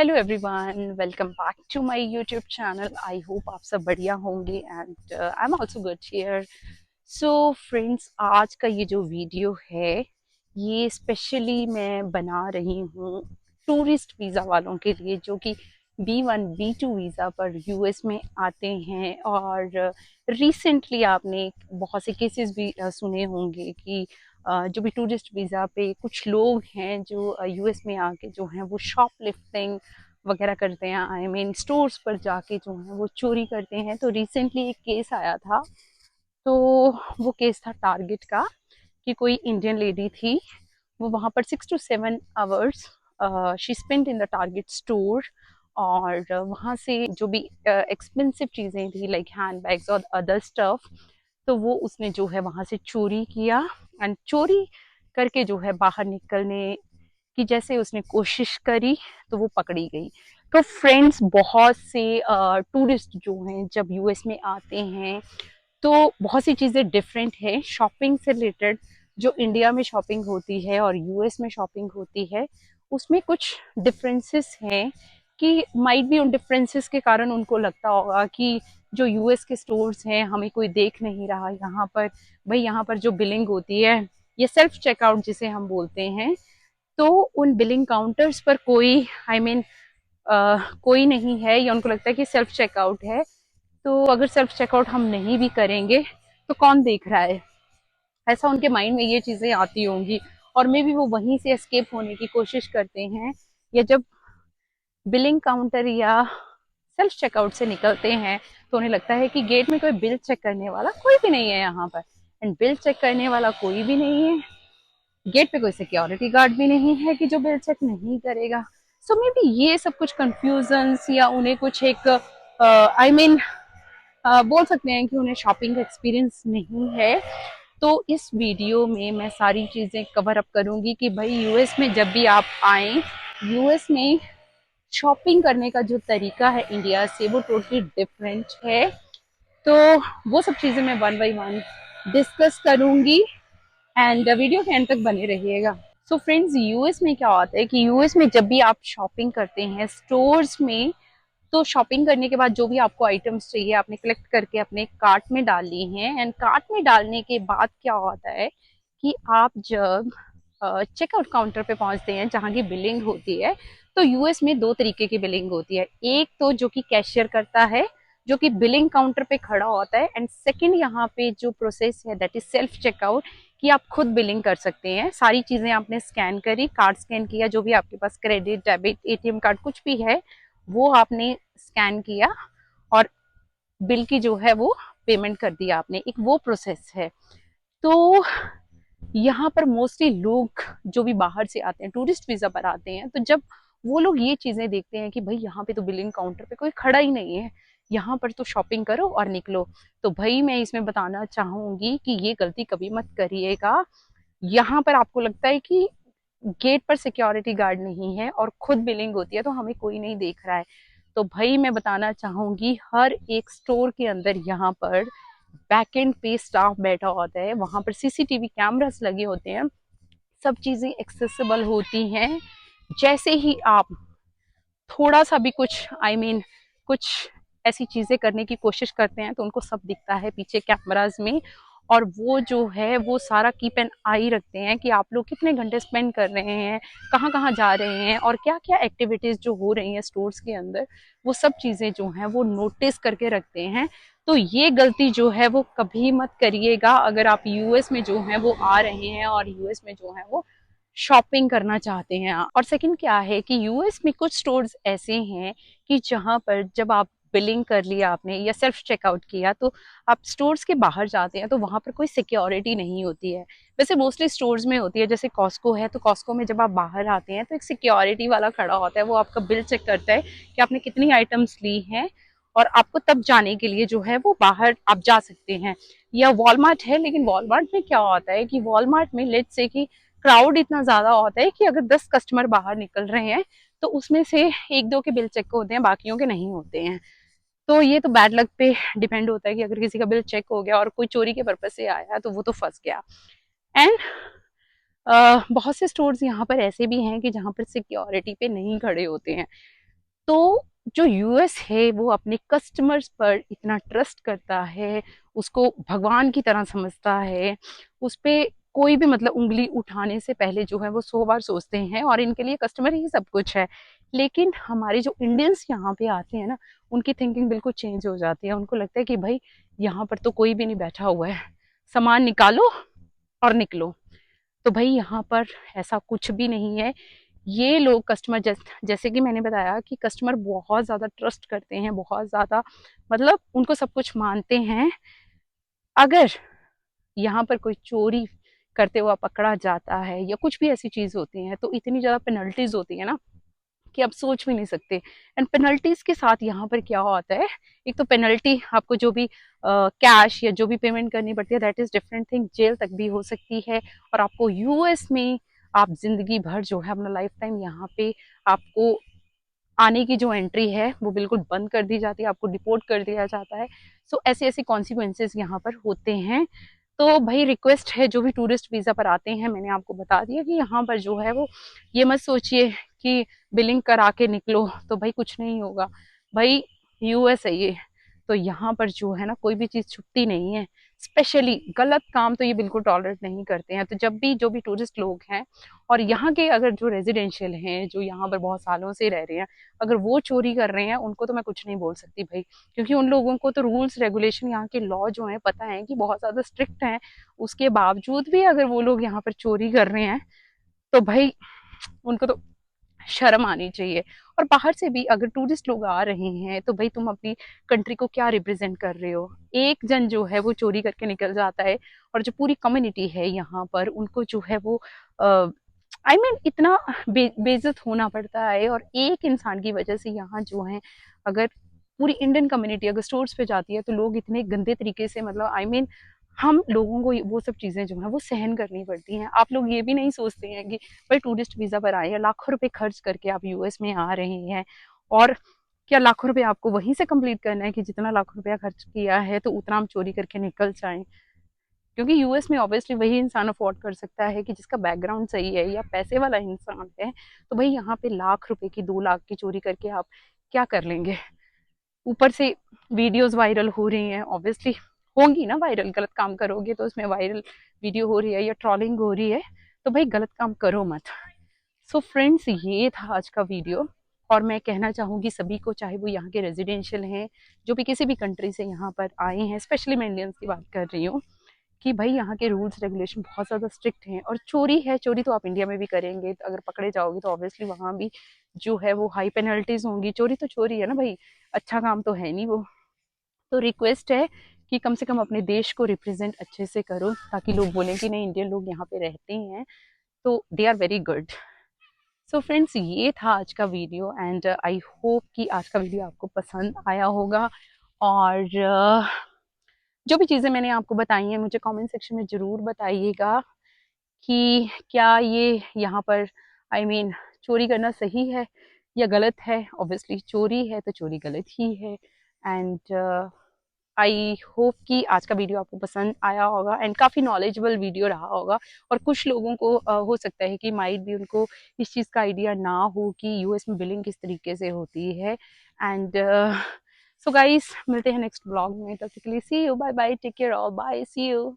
Hello everyone, welcome back to my YouTube channel. I hope आप सब बढ़िया होंगे and I am also good here. So friends, आज का ये जो वीडियो है ये स्पेशली मैं बना रही हूँ टूरिस्ट वीज़ा वालों के लिए जो कि B1 B2 वीज़ा पर यूएस में आते हैं। और रिसेंटली आपने बहुत से केसेस भी सुने होंगे कि जो भी टूरिस्ट वीज़ा पे कुछ लोग हैं जो यूएस में आके जो हैं वो शॉप लिफ्टिंग वगैरह करते हैं। आई मीन स्टोर्स पर जाके जो है वो चोरी करते हैं। तो रिसेंटली एक केस आया था, तो वो केस था टारगेट का कि कोई इंडियन लेडी थी, वो वहाँ पर 6 to 7 hours she spent in the target store. और वहाँ से जो भी एक्सपेंसिव चीज़ें थी लाइक हैंड बैग्स और अदर स्टफ, तो वो उसने जो है वहाँ से चोरी किया। एंड चोरी करके जो है बाहर निकलने की जैसे उसने कोशिश करी तो वो पकड़ी गई। तो फ्रेंड्स, बहुत से टूरिस्ट जो हैं जब यूएस में आते हैं तो बहुत सी चीज़ें डिफरेंट है शॉपिंग से रिलेटेड। जो इंडिया में शॉपिंग होती है और यूएस में शॉपिंग होती है उसमें कुछ डिफरेंसेस हैं कि माइट भी उन डिफरेंसेस के कारण उनको लगता होगा कि जो यूएस के स्टोर्स हैं हमें कोई देख नहीं रहा। यहाँ पर भाई, यहाँ पर जो बिलिंग होती है ये सेल्फ चेकआउट जिसे हम बोलते हैं, तो उन बिलिंग काउंटर्स पर कोई कोई नहीं है, या उनको लगता है कि सेल्फ चेकआउट है। तो अगर सेल्फ चेकआउट हम नहीं भी करेंगे तो कौन देख रहा है, ऐसा उनके माइंड में ये चीज़ें आती होंगी। और मे भी वो वहीं से एस्केप होने की कोशिश करते हैं, या जब बिलिंग काउंटर या सेल्फ चेकआउट से निकलते हैं तो उन्हें लगता है कि गेट में कोई बिल चेक करने वाला कोई भी नहीं है यहाँ पर। एंड बिल चेक करने वाला कोई भी नहीं है, गेट पे कोई सिक्योरिटी गार्ड भी नहीं है कि जो बिल चेक नहीं करेगा। सो मे बी ये सब कुछ कंफ्यूजन्स या उन्हें कुछ एक आई मीन बोल सकते हैं कि उन्हें शॉपिंग का एक्सपीरियंस नहीं है। तो इस वीडियो में मैं सारी चीज़ें कवर अप करूंगी कि भाई यूएस में जब भी आप आए, यूएस में शॉपिंग करने का जो तरीका है इंडिया से वो टोटली डिफरेंट है। तो वो सब चीज़ें मैं वन बाई वन डिस्कस करूंगी एंड वीडियो के एंड तक बने रहिएगा। सो फ्रेंड्स, यूएस में क्या होता है कि यूएस में जब भी आप शॉपिंग करते हैं स्टोर्स में, तो शॉपिंग करने के बाद जो भी आपको आइटम्स चाहिए आपने कलेक्ट करके अपने कार्ट में डाल ली हैं। एंड कार्ट में डालने के बाद क्या होता है कि आप जब चेकआउट काउंटर पे पहुंचते हैं जहाँ की बिलिंग होती है, तो यूएस में दो तरीके की बिलिंग होती है। एक तो जो कि कैशियर करता है, जो कि बिलिंग काउंटर पे खड़ा होता है। एंड सेकंड यहाँ पे जो प्रोसेस है दैट इज सेल्फ चेकआउट, कि आप खुद बिलिंग कर सकते हैं। सारी चीजें आपने स्कैन करी, कार्ड स्कैन किया, जो भी आपके पास क्रेडिट डेबिट एटीएम कार्ड कुछ भी है वो आपने स्कैन किया और बिल की जो है वो पेमेंट कर दिया आपने। एक वो प्रोसेस है। तो यहाँ पर मोस्टली लोग जो भी बाहर से आते हैं टूरिस्ट वीजा पर आते हैं, तो जब वो लोग ये चीजें देखते हैं कि भाई यहाँ पे तो बिलिंग काउंटर पे कोई खड़ा ही नहीं है, यहाँ पर तो शॉपिंग करो और निकलो, तो भाई मैं इसमें बताना चाहूंगी कि ये गलती कभी मत करिएगा। यहाँ पर आपको लगता है कि गेट पर सिक्योरिटी गार्ड नहीं है और खुद बिलिंग होती है तो हमें कोई नहीं देख रहा है, तो भाई मैं बताना चाहूंगी हर एक स्टोर के अंदर यहाँ पर बैक एंड पे स्टाफ बैठा होता है, वहां पर सीसीटीवी कैमरास लगे होते हैं, सब चीजें एक्सेसिबल होती हैं। जैसे ही आप थोड़ा सा भी कुछ आई मीन कुछ ऐसी चीजें करने की कोशिश करते हैं तो उनको सब दिखता है पीछे कैमराज में। और वो जो है वो सारा कीप एन आई रखते हैं कि आप लोग कितने घंटे स्पेंड कर रहे हैं, कहाँ कहाँ जा रहे हैं और क्या क्या एक्टिविटीज जो हो रही हैं स्टोर्स के अंदर, वो सब चीजें जो हैं वो नोटिस करके रखते हैं। तो ये गलती जो है वो कभी मत करिएगा अगर आप यूएस में जो है वो आ रहे हैं और यूएस में जो है वो शॉपिंग करना चाहते हैं। और सेकंड क्या है कि यूएस में कुछ स्टोर्स ऐसे हैं कि जहां पर जब आप बिलिंग कर लिया आपने या सेल्फ चेकआउट किया तो आप स्टोर्स के बाहर जाते हैं तो वहां पर कोई सिक्योरिटी नहीं होती है। वैसे मोस्टली स्टोर्स में होती है, जैसे कॉस्को है तो कॉस्को में जब आप बाहर आते हैं तो एक सिक्योरिटी वाला खड़ा होता है, वो आपका बिल चेक करता है कि आपने कितनी आइटम्स ली हैं और आपको तब जाने के लिए जो है वो बाहर आप जा सकते हैं। या वॉलमार्ट है, लेकिन वॉलमार्ट में क्या होता है कि वॉलमार्ट में लेट्स से कि क्राउड इतना ज्यादा होता है कि अगर 10 कस्टमर बाहर निकल रहे हैं तो उसमें से एक दो के बिल चेक होते हैं, बाकियों के नहीं होते हैं। तो ये तो बैड लक पे डिपेंड होता है कि अगर किसी का बिल चेक हो गया और कोई चोरी के पर्पज से आया तो वो तो फंस गया। एंड बहुत से स्टोर्स यहाँ पर ऐसे भी हैं कि जहाँ पर सिक्योरिटी पे नहीं खड़े होते हैं। तो जो यूएस है वो अपने कस्टमर्स पर इतना ट्रस्ट करता है, उसको भगवान की तरह समझता है, उस पे कोई भी मतलब उंगली उठाने से पहले जो है वो 100 बार सोचते हैं, और इनके लिए कस्टमर ही सब कुछ है। लेकिन हमारे जो इंडियंस यहाँ पे आते हैं ना, उनकी थिंकिंग बिल्कुल चेंज हो जाती है। उनको लगता है कि भाई यहाँ पर तो कोई भी नहीं बैठा हुआ है, सामान निकालो और निकलो। तो भाई यहाँ पर ऐसा कुछ भी नहीं है। ये लोग कस्टमर जैसे कि मैंने बताया कि कस्टमर बहुत ज़्यादा ट्रस्ट करते हैं, बहुत ज़्यादा मतलब उनको सब कुछ मानते हैं। अगर यहाँ पर कोई चोरी करते हुआ पकड़ा जाता है या कुछ भी ऐसी चीज़ होती है तो इतनी ज़्यादा पेनल्टीज होती है ना कि आप सोच भी नहीं सकते। एंड पेनल्टीज के साथ यहाँ पर क्या होता है, एक तो पेनल्टी आपको जो भी कैश या जो भी पेमेंट करनी पड़ती है, that is different thing, jail तक भी हो सकती है। और आपको यूएस में आप जिंदगी भर जो है अपना लाइफ टाइम यहाँ पे आपको आने की जो एंट्री है वो बिल्कुल बंद कर दी जाती है, आपको डिपोर्ट कर दिया जाता है। सो ऐसे ऐसे कॉन्सिक्वेंसेस यहाँ पर होते हैं। तो भाई रिक्वेस्ट है, जो भी टूरिस्ट वीज़ा पर आते हैं, मैंने आपको बता दिया कि यहाँ पर जो है वो ये मत सोचिए कि बिलिंग करा के निकलो तो भाई कुछ नहीं होगा। भाई यूएस है ये, तो यहाँ पर जो है ना कोई भी चीज़ छुपती नहीं है। स्पेशली गलत काम तो ये बिल्कुल टॉलरेट नहीं करते हैं। तो जब भी जो भी टूरिस्ट लोग हैं और यहाँ के अगर जो रेजिडेंशियल हैं, जो यहाँ पर बहुत सालों से रह रहे हैं, अगर वो चोरी कर रहे हैं उनको तो मैं कुछ नहीं बोल सकती भाई, क्योंकि उन लोगों को तो रूल्स रेगुलेशन यहाँ के लॉ जो है पता है कि बहुत ज़्यादा स्ट्रिक्ट हैं। उसके बावजूद भी अगर वो लोग यहाँ पर चोरी कर रहे हैं तो भाई उनको तो शर्म आनी चाहिए। और बाहर से भी अगर टूरिस्ट लोग आ रहे हैं तो भाई तुम अपनी कंट्री को क्या रिप्रेजेंट कर रहे हो। एक जन जो है वो चोरी करके निकल जाता है और जो पूरी कम्युनिटी है यहाँ पर उनको जो है वो इतना बेइज्जत होना पड़ता है। और एक इंसान की वजह से यहाँ जो है, अगर पूरी इंडियन कम्युनिटी अगर स्टोर्स पे जाती है तो लोग इतने गंदे तरीके से मतलब हम लोगों को वो सब चीज़ें जो है वो सहन करनी पड़ती हैं। आप लोग ये भी नहीं सोचते हैं कि भाई टूरिस्ट वीज़ा पर आए हैं, लाखों रुपए खर्च करके आप यूएस में आ रहे हैं, और क्या लाखों रुपए आपको वहीं से कंप्लीट करना है कि जितना लाखों रुपया खर्च किया है तो उतना हम चोरी करके निकल जाएं। क्योंकि यूएस में ऑब्वियसली वही इंसान अफोर्ड कर सकता है कि जिसका बैकग्राउंड सही है या पैसे वाला इंसान है। तो भाई यहाँ पे लाख रुपए की 2 लाख की चोरी करके आप क्या कर लेंगे। ऊपर से वीडियोस वायरल हो रही हैं, ऑब्वियसली होंगी ना वायरल, गलत काम करोगे तो उसमें वायरल वीडियो हो रही है या ट्रॉलिंग हो रही है, तो भाई गलत काम करो मत। सो फ्रेंड्स, ये था आज का वीडियो। और मैं कहना चाहूँगी सभी को, चाहे वो यहाँ के रेजिडेंशियल हैं, जो भी किसी भी कंट्री से यहाँ पर आए हैं, स्पेशली मैं इंडियंस की बात कर रही हूँ, कि भाई यहाँ के रूल्स रेगुलेशन बहुत ज़्यादा स्ट्रिक्ट हैं। और चोरी है, चोरी तो आप इंडिया में भी करेंगे तो अगर पकड़े जाओगे तो ऑब्वियसली वहाँ भी जो है वो हाई पेनल्टीज होंगी। चोरी तो चोरी है ना भाई, अच्छा काम तो है नहीं वो। तो रिक्वेस्ट है कि कम से कम अपने देश को रिप्रेजेंट अच्छे से करो, ताकि लोग बोलें कि नहीं इंडियन लोग यहाँ पे रहते हैं तो they are very good. So friends, ये था आज का वीडियो एंड आई होप कि आज का वीडियो आपको पसंद आया होगा। और जो भी चीज़ें मैंने आपको बताई हैं मुझे कमेंट सेक्शन में ज़रूर बताइएगा कि क्या ये यहाँ पर चोरी करना सही है या गलत है। ऑब्वियसली चोरी है तो चोरी गलत ही है। एंड आई होप कि आज का वीडियो आपको पसंद आया होगा एंड काफ़ी नॉलेजेबल वीडियो रहा होगा। और कुछ लोगों को हो सकता है कि माइट भी उनको इस चीज़ का आइडिया ना हो कि यूएस में बिलिंग किस तरीके से होती है। एंड सो गाइस, मिलते हैं नेक्स्ट ब्लॉग में, तब तक के लिए see you, bye bye, take care, all bye, see you.